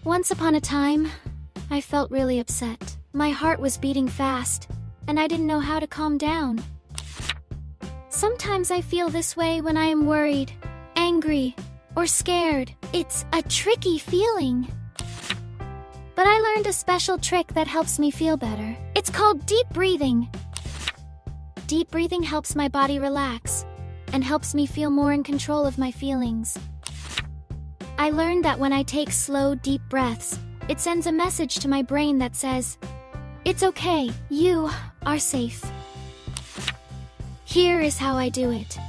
Once upon a time, I felt really upset. My heart was beating fast, and I didn't know how to calm down. Sometimes I feel this way when I am worried, angry, or scared. It's a tricky feeling. But I learned a special trick that helps me feel better. It's called deep breathing. Deep breathing helps my body relax and helps me feel more in control of my feelings. I learned that when I take slow, deep breaths, it sends a message to my brain that says, "It's okay, you are safe." Here is how I do it.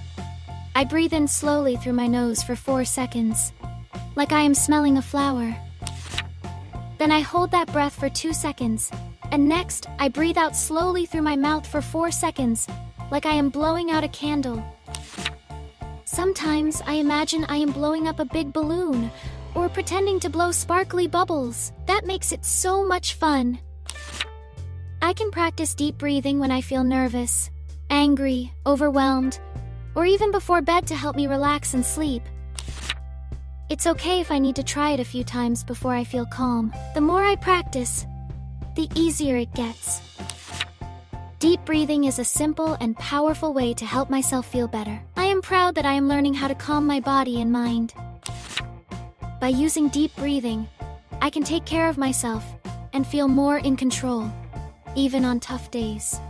I breathe in slowly through my nose for 4 seconds, like I am smelling a flower. Then I hold that breath for 2 seconds, and next I breathe out slowly through my mouth for 4 seconds, like I am blowing out a candle. Sometimes I imagine I am blowing up a big balloon, or pretending to blow sparkly bubbles. That makes it so much fun. I can practice deep breathing when I feel nervous, angry, overwhelmed, or even before bed to help me relax and sleep. It's okay if I need to try it a few times before I feel calm. The more I practice, the easier it gets. Deep breathing is a simple and powerful way to help myself feel better. I am proud that I am learning how to calm my body and mind. By using deep breathing, I can take care of myself and feel more in control, even on tough days.